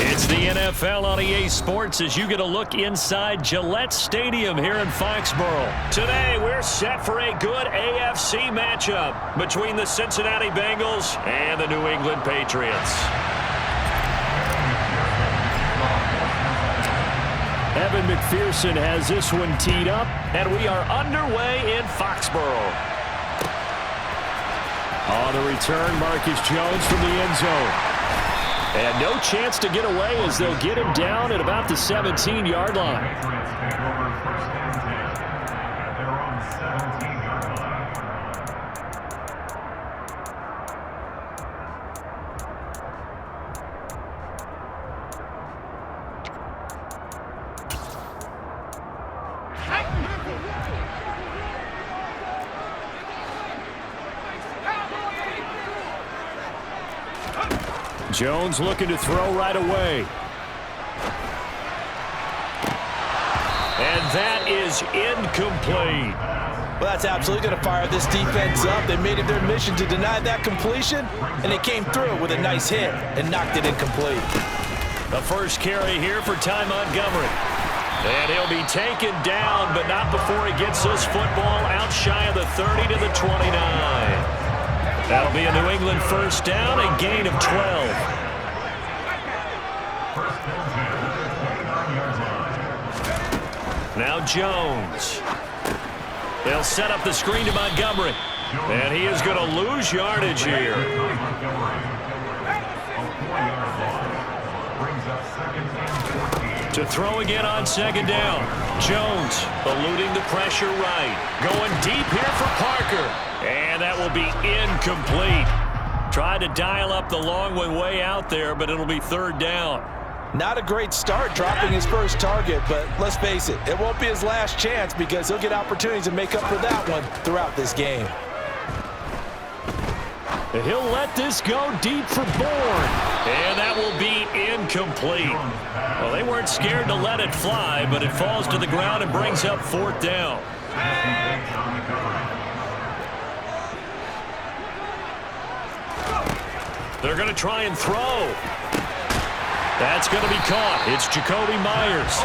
It's the NFL on EA Sports as you get a look inside Gillette Stadium here in Foxborough. Today, we're set for a good AFC matchup between the Cincinnati Bengals and the New England Patriots. Evan McPherson has this one teed up, and we are underway in Foxborough. On the return, Marcus Jones from the end zone. And no chance to get away as they'll get him down at about the 17-yard line. Jones looking to throw right away. And that is incomplete. Well, that's absolutely going to fire this defense up. They made it their mission to deny that completion, and they came through with a nice hit and knocked it incomplete. The first carry here for Ty Montgomery. And he'll be taken down, but not before he gets this football out shy of the 30 to the 29. That'll be a New England first down, a gain of 12. Now Jones. They'll set up the screen to Montgomery. And he is going to lose yardage here. To throw again on second down. Jones eluding the pressure right. Going deep here for Parker. And that will be incomplete. Tried to dial up the long one way out there, but it'll be third down. Not a great start dropping his first target, but let's face it, it won't be his last chance because he'll get opportunities to make up for that one throughout this game. He'll let this go deep for Bourne. And that will be incomplete. Well, they weren't scared to let it fly, but it falls to the ground and brings up fourth down. They're going to try and throw. That's going to be caught. It's Jacoby Myers.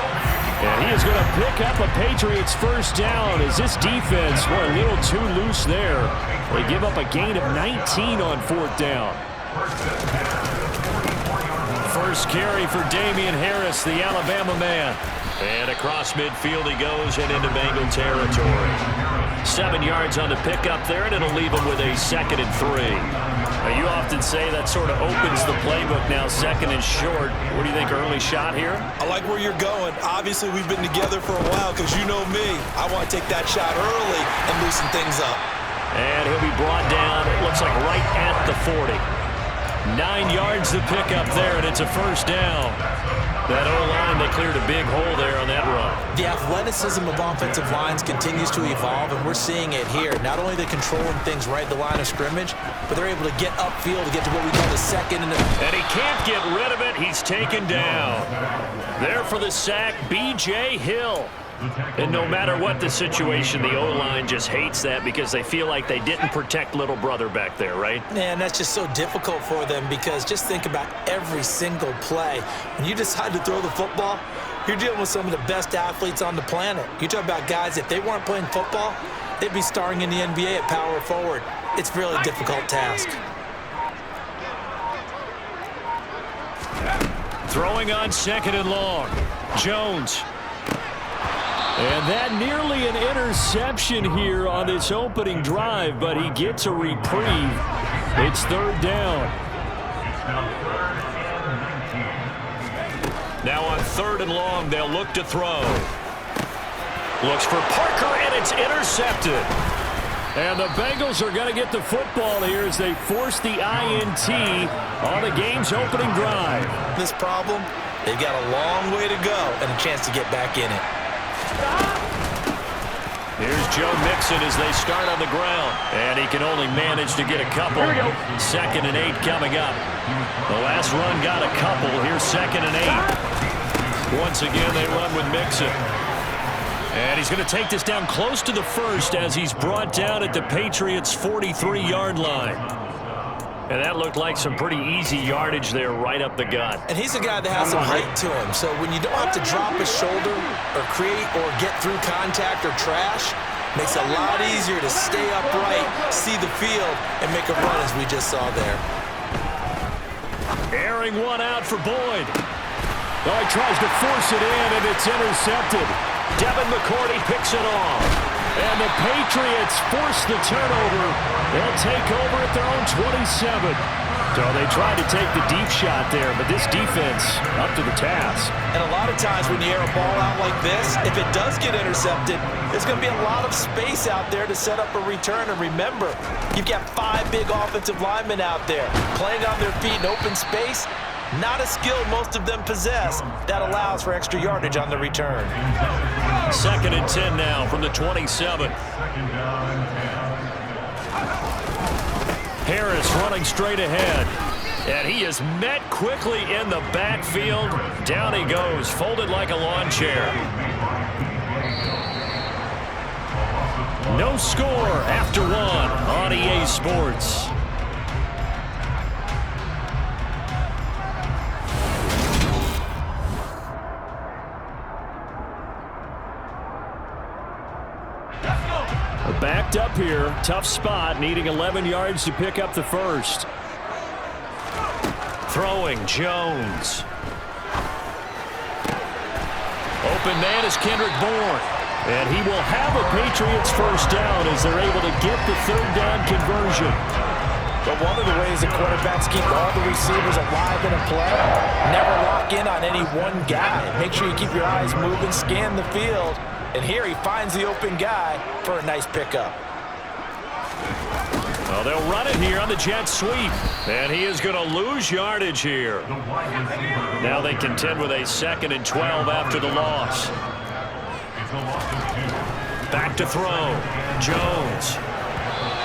And he is going to pick up a Patriots first down as this defense were a little too loose there. They give up a gain of 19 on fourth down. First carry for Damian Harris, the Alabama man. And across midfield he goes and into Bengal territory. 7 yards on the pickup there, and it'll leave him with a 2nd and 3. Now, you often say that sort of opens the playbook now, 2nd and short. What do you think, early shot here? I like where you're going. Obviously, we've been together for a while because you know me. I want to take that shot early and loosen things up. And he'll be brought down, it looks like right at the 40. 9 yards to pick up there, and it's a first down. That O-line, they cleared a big hole there on that run. The athleticism of offensive lines continues to evolve, and we're seeing it here. Not only are they controlling things right at the line of scrimmage, but they're able to get upfield to get to what we call the second. And he can't get rid of it. He's taken down. There for the sack, B.J. Hill. And no matter what the situation, the O-line just hates that because they feel like they didn't protect little brother back there, right? And that's just so difficult for them because just think about every single play. When you decide to throw the football, you're dealing with some of the best athletes on the planet. You talk about guys, if they weren't playing football, they'd be starring in the NBA at power forward. It's a really difficult task. Throwing on 2nd and long. Jones. And that nearly an interception here on this opening drive, but he gets a reprieve. It's third down. Now on 3rd and long, they'll look to throw. Looks for Parker, and it's intercepted. And the Bengals are going to get the football here as they force the INT on the game's opening drive. This problem, they've got a long way to go and a chance to get back in it. Here's Joe Mixon as they start on the ground. And he can only manage to get a couple. 2nd and 8 coming up. The last run got a couple. Here's 2nd and 8. Once again, they run with Mixon. And he's going to take this down close to the first as he's brought down at the Patriots' 43-yard line. And that looked like some pretty easy yardage there right up the gut. And he's a guy that has some height to him, so when you don't have to drop a shoulder or create or get through contact or trash, makes it a lot easier to stay upright, see the field, and make a run as we just saw there. Airing one out for Boyd. Oh, he tries to force it in, and it's intercepted. Devin McCourty picks it off. And the Patriots force the turnover. They'll take over at their own 27. So they tried to take the deep shot there, but this defense up to the task. And a lot of times when you air a ball out like this, if it does get intercepted, there's going to be a lot of space out there to set up a return. And remember, you've got 5 big offensive linemen out there playing on their feet in open space. Not a skill most of them possess. That allows for extra yardage on the return. 2nd and 10 now from the 27. Harris running straight ahead. And he is met quickly in the backfield. Down he goes, folded like a lawn chair. No score after 1 on EA Sports. Backed up here, tough spot, needing 11 yards to pick up the first. Throwing, Jones. Open man is Kendrick Bourne. And he will have a Patriots first down as they're able to get the 3rd down conversion. But one of the ways that quarterbacks keep all the receivers alive in a play, never lock in on any one guy. Make sure you keep your eyes moving, scan the field. And here he finds the open guy for a nice pickup. Well, they'll run it here on the jet sweep. And he is going to lose yardage here. Now they contend with a 2nd and 12 after the loss. Back to throw. Jones.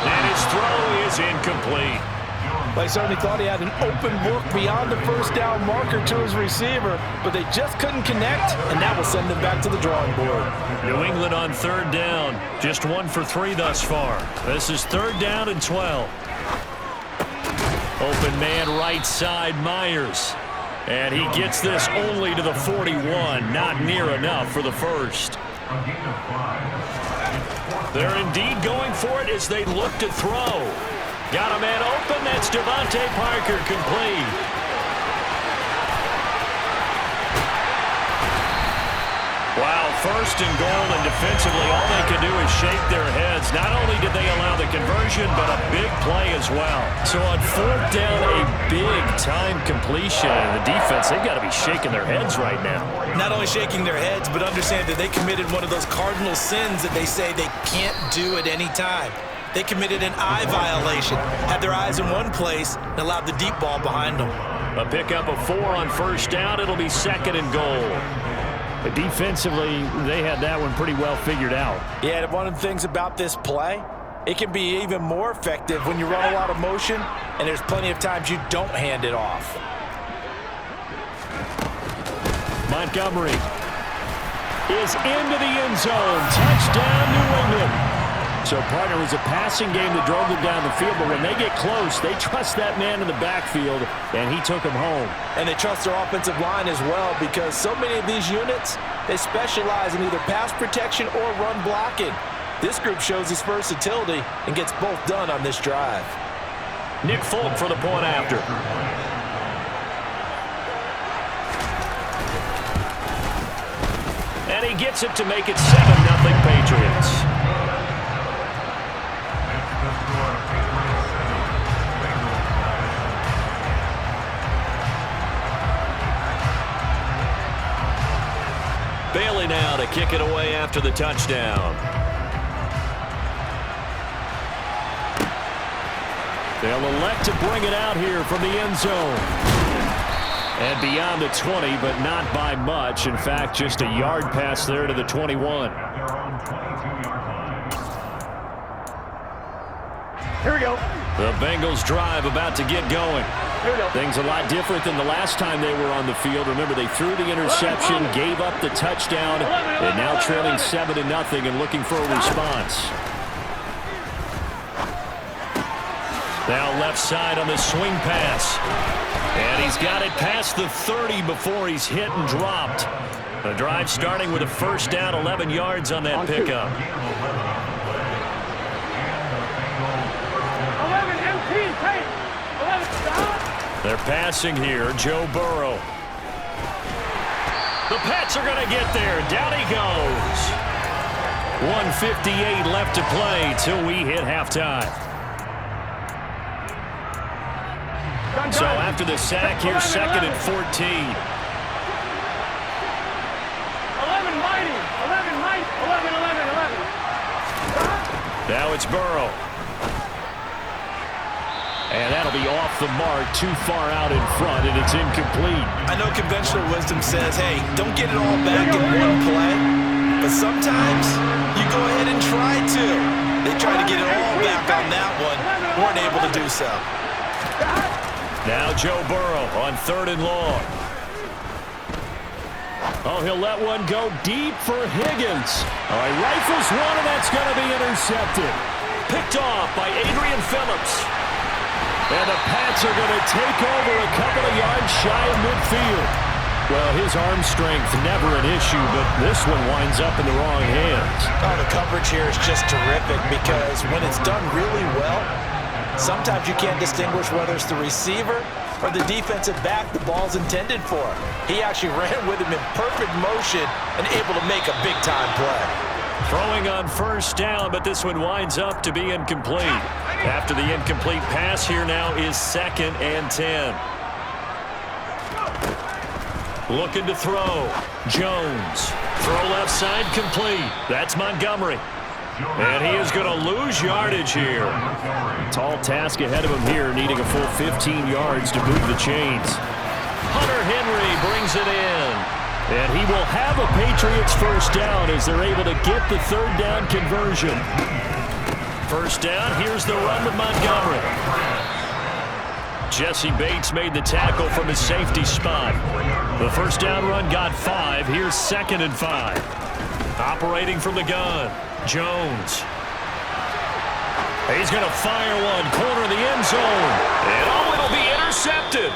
And his throw is incomplete. They certainly thought he had an open look beyond the first down marker to his receiver, but they just couldn't connect, and that will send them back to the drawing board. New England on 3rd down. Just 1 for 3 thus far. This is 3rd down and 12. Open man right side, Myers. And he gets this only to the 41. Not near enough for the first. They're indeed going for it as they look to throw. Got a man open. That's Devontae Parker, complete. Wow, 1st and goal, and defensively all they can do is shake their heads. Not only did they allow the conversion, but a big play as well. So on 4th down, a big-time completion. And the defense, they've got to be shaking their heads right now. Not only shaking their heads, but understand that they committed one of those cardinal sins that they say they can't do at any time. They committed an eye violation, had their eyes in one place, and allowed the deep ball behind them. A pickup of 4 on 1st down. It'll be 2nd and goal. But defensively, they had that one pretty well figured out. Yeah, and one of the things about this play, it can be even more effective when you run a lot of motion, and there's plenty of times you don't hand it off. Montgomery is into the end zone. Touchdown, New England. So, partner, it was a passing game that drove them down the field, but when they get close, they trust that man in the backfield, and he took them home. And they trust their offensive line as well, because so many of these units, they specialize in either pass protection or run blocking. This group shows its versatility and gets both done on this drive. Nick Folk for the point after. And he gets it to make it 7-0 Patriots. Bailey now to kick it away after the touchdown. They'll elect to bring it out here from the end zone. And beyond the 20, but not by much. In fact, just a yard pass there to the 21. Here we go. The Bengals drive about to get going. Things a lot different than the last time they were on the field. Remember, they threw the interception, gave up the touchdown, and now trailing 7-0 and looking for a response. Now left side on the swing pass. And he's got it past the 30 before he's hit and dropped. The drive starting with a first down, 11 yards on that pickup. 11 empty, take. 11 stop. They're passing here, Joe Burrow. The Pats are going to get there. Down he goes. 1:58 left to play till we hit halftime. So after the sack, here's 2nd and 14. 11 mighty. 11 mighty. 11, 11, 11. Now it's Burrow. And that'll be off the mark, too far out in front, and it's incomplete. I know conventional wisdom says, hey, don't get it all back in one play. But sometimes you go ahead and try to. They tried to get it all back on that one. Weren't able to do so. Now Joe Burrow on 3rd and long. Oh, he'll let one go deep for Higgins. All right, rifles one, and that's going to be intercepted. Picked off by Adrian Phillips. And the Pats are going to take over a couple of yards shy of midfield. Well, his arm strength never an issue, but this one winds up in the wrong hands. Oh, the coverage here is just terrific because when it's done really well, sometimes you can't distinguish whether it's the receiver or the defensive back the ball's intended for. He actually ran with him in perfect motion and able to make a big-time play. Throwing on first down, but this one winds up to be incomplete. After the incomplete pass, here now is 2nd and 10. Looking to throw. Jones. Throw left side complete. That's Montgomery. And he is going to lose yardage here. Tall task ahead of him here, needing a full 15 yards to move the chains. Hunter Henry brings it in. And he will have a Patriots first down as they're able to get the 3rd down conversion. First down, here's the run with Montgomery. Jesse Bates made the tackle from his safety spot. The first down run got 5. Here's 2nd and 5. Operating from the gun, Jones. He's going to fire one, corner of the end zone. And it'll be intercepted.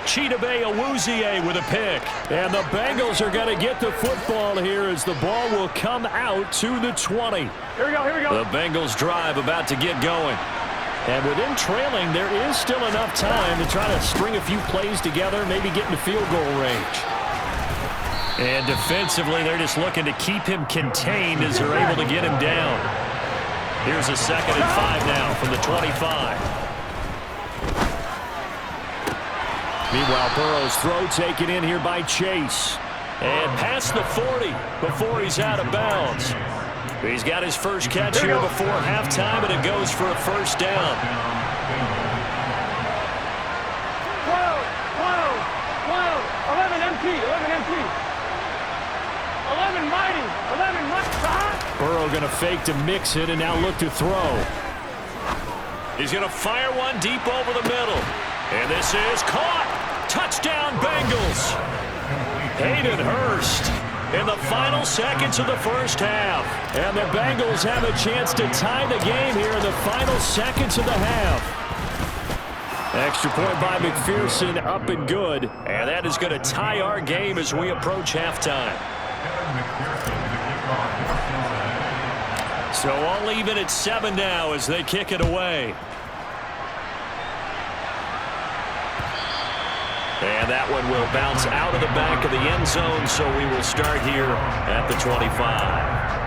Chidobe Awuzie with a pick. And the Bengals are going to get the football here as the ball will come out to the 20. Here we go, here we go. The Bengals drive about to get going. And with them trailing, there is still enough time to try to string a few plays together, maybe get into field goal range. And defensively, they're just looking to keep him contained as they're able to get him down. Here's a 2nd and 5 now from the 25. Meanwhile, Burrow's throw taken in here by Chase. And past the 40 before he's out of bounds. He's got his first catch here before halftime, and it goes for a first down. 12, 11 empty, 11 empty. 11 mighty, 11 mighty. Burrow going to fake to mix it and now look to throw. He's going to fire one deep over the middle. And this is caught. Touchdown, Bengals. Hayden Hurst in the final seconds of the first half. And the Bengals have a chance to tie the game here in the final seconds of the half. Extra point by McPherson, up and good. And that is going to tie our game as we approach halftime. So all even at 7 now as they kick it away. And that one will bounce out of the back of the end zone, so we will start here at the 25.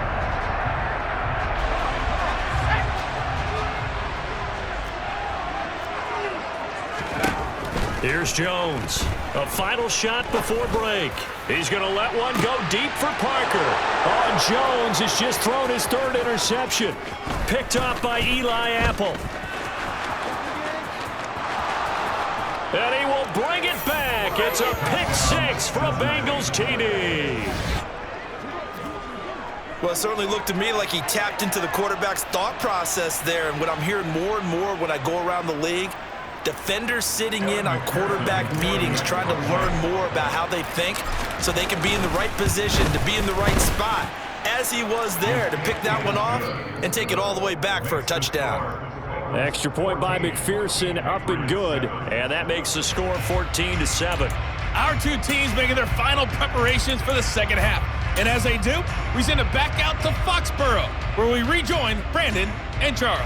Here's Jones. A final shot before break. He's going to let one go deep for Parker. Oh, Jones has just thrown his 3rd interception. Picked off by Eli Apple. And he will bring it back. It's a pick 6 for a Bengals TD. Well, it certainly looked to me like he tapped into the quarterback's thought process there. And what I'm hearing more and more when I go around the league, defenders sitting in on quarterback meetings trying to learn more about how they think so they can be in the right position to be in the right spot, as he was there to pick that one off and take it all the way back for a touchdown. Extra point by McPherson, up and good. And that makes the score 14-7. Our two teams making their final preparations for the second half. And as they do, we send it back out to Foxborough, where we rejoin Brandon and Charles.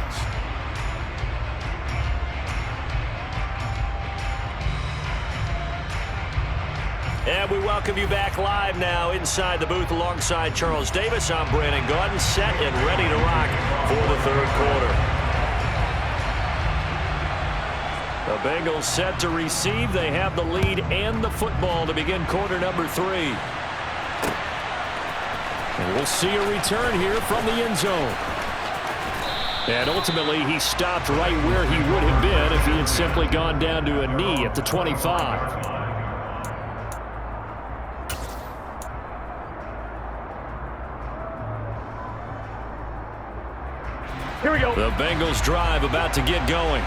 And we welcome you back live now inside the booth alongside Charles Davis. I'm Brandon Gaudin, set and ready to rock for the third quarter. The Bengals set to receive. They have the lead and the football to begin quarter number 3. And we'll see a return here from the end zone. And ultimately, he stopped right where he would have been if he had simply gone down to a knee at the 25. Here we go. The Bengals drive about to get going.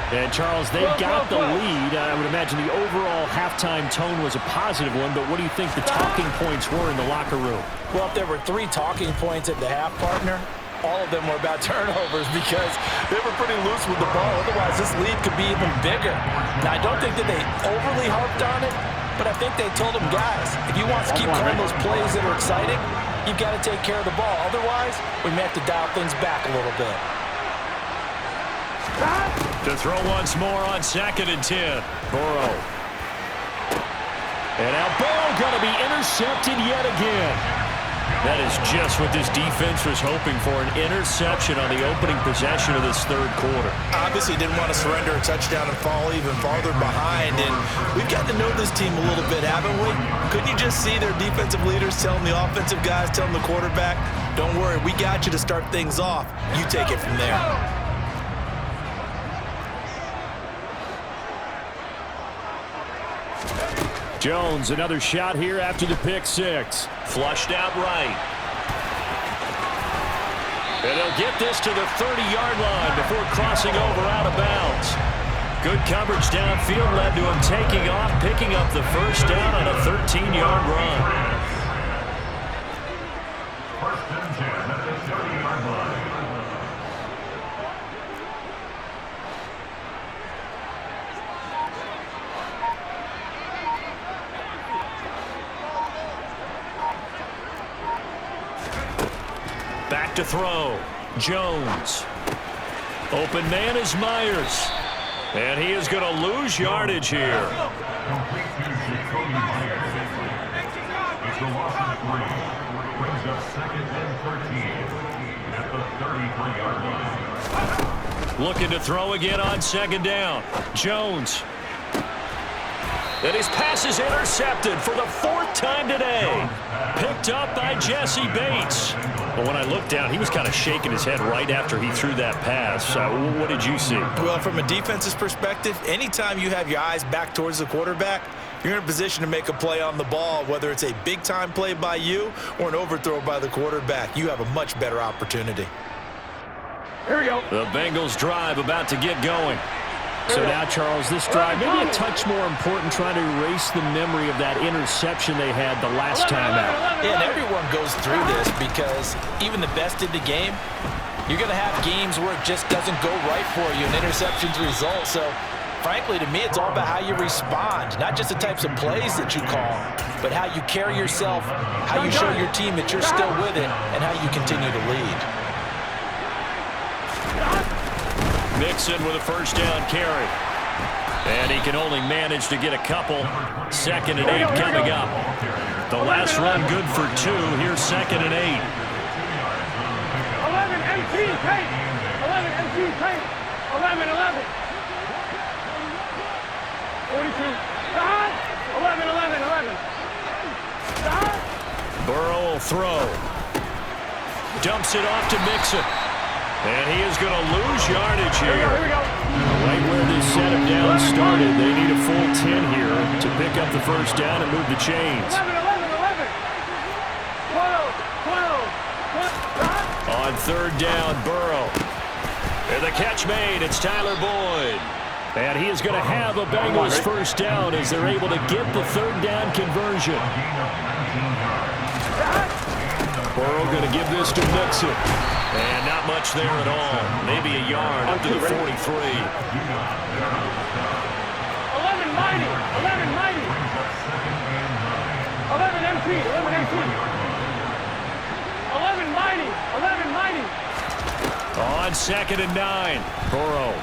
And Charles, they've got the lead. I would imagine the overall halftime tone was a positive one, but what do you think the talking points were in the locker room? Well, if there were 3 talking points at the half, partner, all of them were about turnovers because they were pretty loose with the ball. Otherwise, this lead could be even bigger. Now, I don't think that they overly harped on it, but I think they told them, guys, if you want to keep calling those plays that are exciting, you've got to take care of the ball. Otherwise, we may have to dial things back a little bit. To throw once more on 2nd and 10. Burrow. And now Burrow going to be intercepted yet again. That is just what this defense was hoping for, an interception on the opening possession of this third quarter. Obviously didn't want to surrender a touchdown and fall even farther behind. And we've gotten to know this team a little bit, haven't we? Couldn't you just see their defensive leaders telling the offensive guys, telling the quarterback, don't worry, we got you to start things off. You take it from there. Jones, another shot here after the pick 6. Flushed out right. And he'll get this to the 30-yard line before crossing over out of bounds. Good coverage downfield led to him taking off, picking up the first down on a 13-yard run. Back to throw. Jones. Open man is Myers. And he is going to lose yardage here. It's a loss of 3. Brings up 2nd and 13 at the 33-yard line. Looking to throw again on 2nd down. Jones. And his pass is intercepted for the 4th time today. Picked up by Jesse Bates. But when I looked down, he was kind of shaking his head right after he threw that pass. What did you see? Well, from a defense's perspective, anytime you have your eyes back towards the quarterback, you're in a position to make a play on the ball, whether it's a big-time play by you or an overthrow by the quarterback. You have a much better opportunity. Here we go. The Bengals drive about to get going. So now, Charles, this drive maybe a touch more important, trying to erase the memory of that interception they had the last time out. Yeah, and everyone goes through this because even the best in the game, you're going to have games where it just doesn't go right for you, and interceptions result. So, frankly, to me, it's all about how you respond, not just the types of plays that you call, but how you carry yourself, how you show your team that you're still with it, and how you continue to lead. Mixon with a first down carry. And he can only manage to get a couple. 2nd and 8 coming up. The last run good for 2. Here's 2nd and 8. 11 MT paint. 11 MT paint. 11. 42. 11. Burrow will throw. Dumps it off to Mixon. And he is going to lose yardage here. Here we go. Right where this setup down started, they need a full 10 here to pick up the first down and move the chains. 11. 12. On 3rd down, Burrow. And the catch made. It's Tyler Boyd. And he is going to have a Bengals first down as they're able to get the 3rd down conversion. Burrow going to give this to Mixon. And not much there at all. Maybe a yard up to the 43. 11 mighty. 11 mighty. 11 MP. 11 MP. 11 mighty. 11 mighty. On 2nd and 9. Burrow.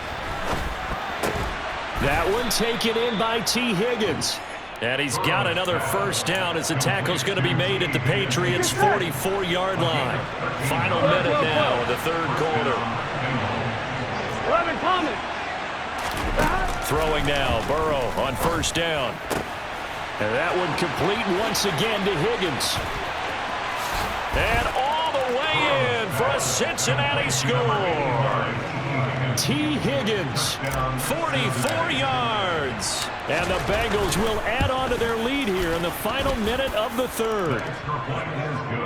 That one taken in by T. Higgins. And he's got another first down as the tackle's going to be made at the Patriots' 44-yard line. Final minute now of the third quarter. 11 Thomas. Throwing now, Burrow on first down. And that one complete once again to Higgins. And all the way in for a Cincinnati score. T. Higgins, 44 yards. and the Bengals will add on to their lead here in the final minute of the third.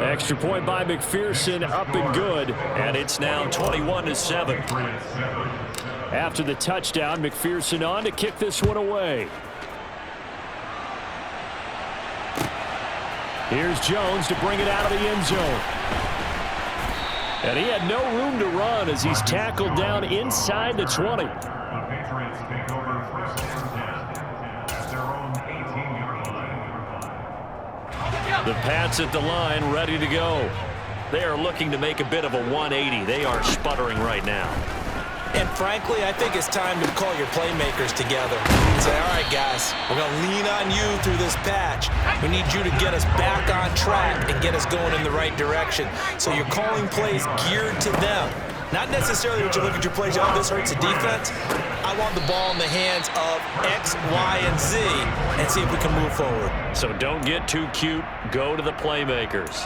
Extra point by McPherson, up and good, and it's now 21-7. After the touchdown, McPherson on to kick this one away. Here's Jones to bring it out of the end zone. And he had no room to run as he's tackled down inside the 20. The Patriots take over first and 10 at their own 18-yard line. The Pats at the line, ready to go. They are looking to make a bit of a 180. They are sputtering right now. And frankly, I think it's time to call your playmakers together and say, all right, guys, we're going to lean on you through this patch. We need you to get us back on track and get us going in the right direction. So you're calling plays geared to them. Not necessarily that you look at your plays, oh, this hurts the defense. I want the ball in the hands of X, Y, and Z and see if we can move forward. So don't get too cute. Go to the playmakers.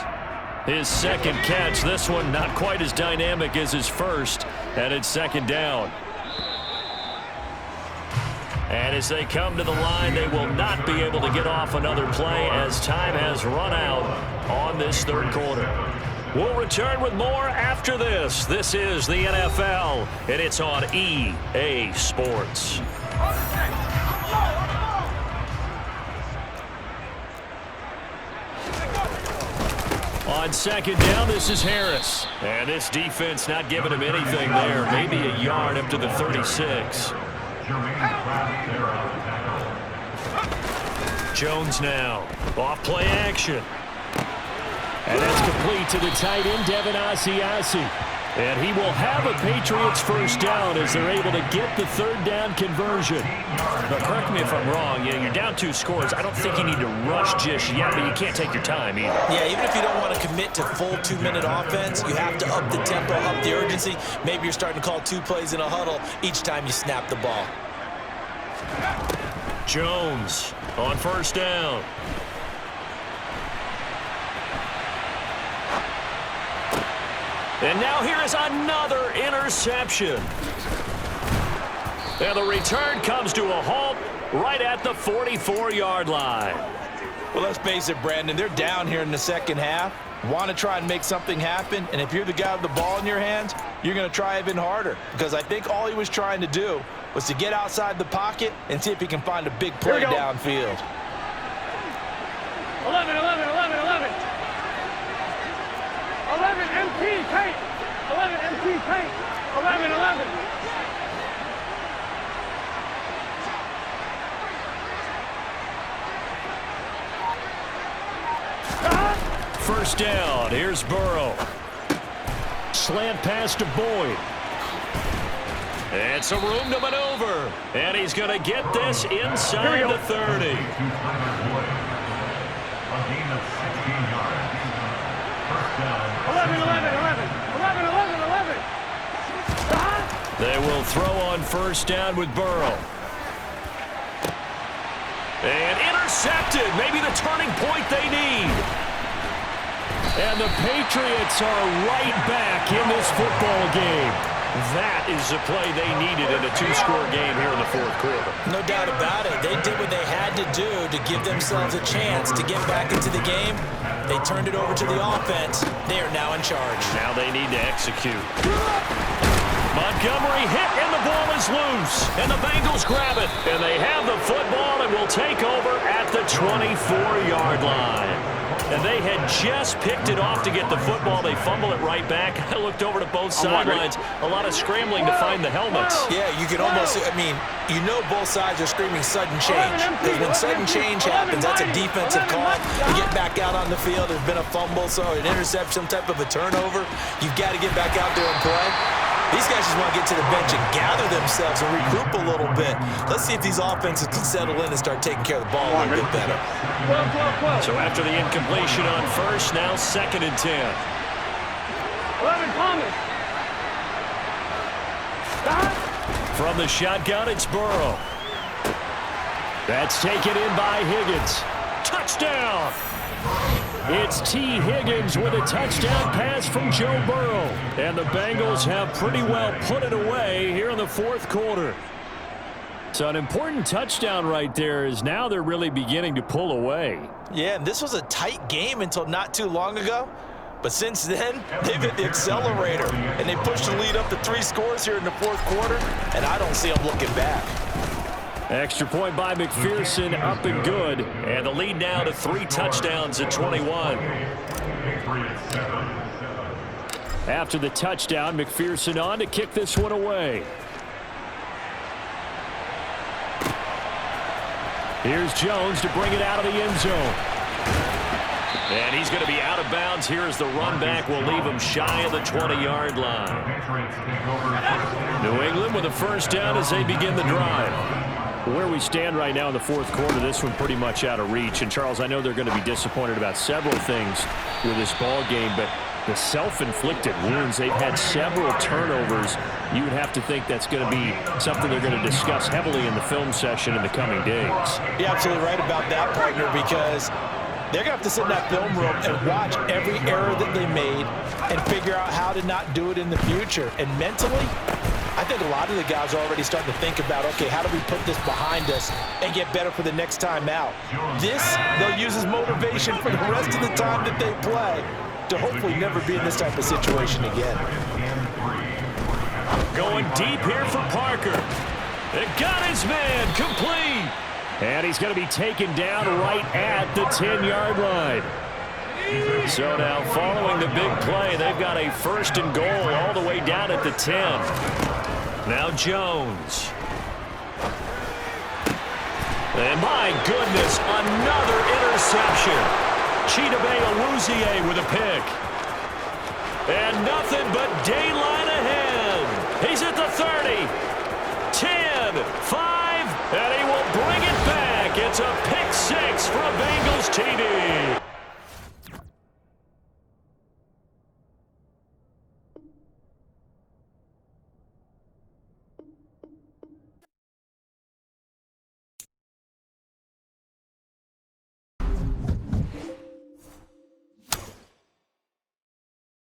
His second catch, this one not quite as dynamic as his first, and it's second down. And as they come to the line, they will not be able to get off another play as time has run out on this third quarter. We'll return with more after this. This is the NFL, and it's on EA Sports. On second down, this is Harris. And this defense not giving him anything there. Maybe a yard up to the 36. Jones now. Off play action. And that's complete to the tight end, Devin Asiasi. And he will have a Patriots first down as they're able to get the third down conversion. But correct me if I'm wrong. You're down 2 scores. I don't think you need to rush just yet, but you can't take your time either. Yeah, even if you don't want to commit to full 2-minute offense, you have to up the tempo, up the urgency. Maybe you're starting to call 2 plays in a huddle each time you snap the ball. Jones on first down. And now here is another interception. And the return comes to a halt right at the 44-yard line. Well, let's face it, Brandon, they're down here in the second half. Want to try and make something happen, and if you're the guy with the ball in your hands, you're going to try even harder, because I think all he was trying to do was to get outside the pocket and see if he can find a big play downfield. 11, 11, 11, 11. 11 MP paint. 11 MP paint. 11, 11. First down. Here's Burrow. Slant pass to Boyd. And some room to maneuver. And he's going to get this inside the 30. A gain of 16 yards. First down. 11, 11, 11. 11, 11, 11. They will throw on first down with Burrow. And intercepted. Maybe the turning point they need. And the Patriots are right back in this football game. That is the play they needed in a 2-score game here in the fourth quarter. No doubt about it. They did what they had to do to give themselves a chance to get back into the game. They turned it over to the offense. They are now in charge. Now they need to execute. Montgomery hit, and the ball is loose. And the Bengals grab it. And they have the football and will take over at the 24-yard line. And they had just picked it off to get the football. They fumble it right back. I looked over to both sidelines. A lot of scrambling to find the helmets. Yeah, you can almost, you know both sides are screaming sudden change. Because when sudden change happens, that's a defensive call. You get back out on the field. There's been a fumble, so an interception, some type of a turnover. You've got to get back out there and play. These guys just want to get to the bench and gather themselves and regroup a little bit. Let's see if these offenses can settle in and start taking care of the ball a little bit better. So after the incompletion on first, now 2nd and 10. 11 Thomas. From the shotgun, it's Burrow. That's taken in by Higgins. Touchdown! It's T. Higgins with a touchdown pass from Joe Burrow. And the Bengals have pretty well put it away here in the 4th quarter. So an important touchdown right there is now they're really beginning to pull away. Yeah, and this was a tight game until not too long ago. But since then, they've hit the accelerator. And they pushed the lead up to 3 scores here in the 4th quarter. And I don't see them looking back. Extra point by McPherson, up and good. And the lead now to 3 touchdowns at 21. After the touchdown, McPherson on to kick this one away. Here's Jones to bring it out of the end zone. And he's going to be out of bounds here as the run back will leave him shy of the 20-yard line. New England with a first down as they begin the drive. Where we stand right now in the 4th quarter, this one pretty much out of reach. And, Charles, I know they're going to be disappointed about several things with this ball game, but the self-inflicted wounds, they've had several turnovers. You would have to think that's going to be something they're going to discuss heavily in the film session in the coming days. You're absolutely right about that, partner, because they're going to have to sit in that film room and watch every error that they made and figure out how to not do it in the future. And mentally, I think a lot of the guys are already starting to think about, okay, how do we put this behind us and get better for the next time out? This, they'll use as motivation for the rest of the time that they play to hopefully never be in this type of situation again. Going deep here for Parker. It got his man complete. And he's going to be taken down right at the 10-yard line. So now following the big play, they've got a 1st and goal all the way down at the 10. Now Jones. And my goodness, another interception. Chidobe Awuzie with a pick. And nothing but daylight ahead. He's at the 30. 10, 5, and he will bring it back. It's a pick 6 for a Bengals TD.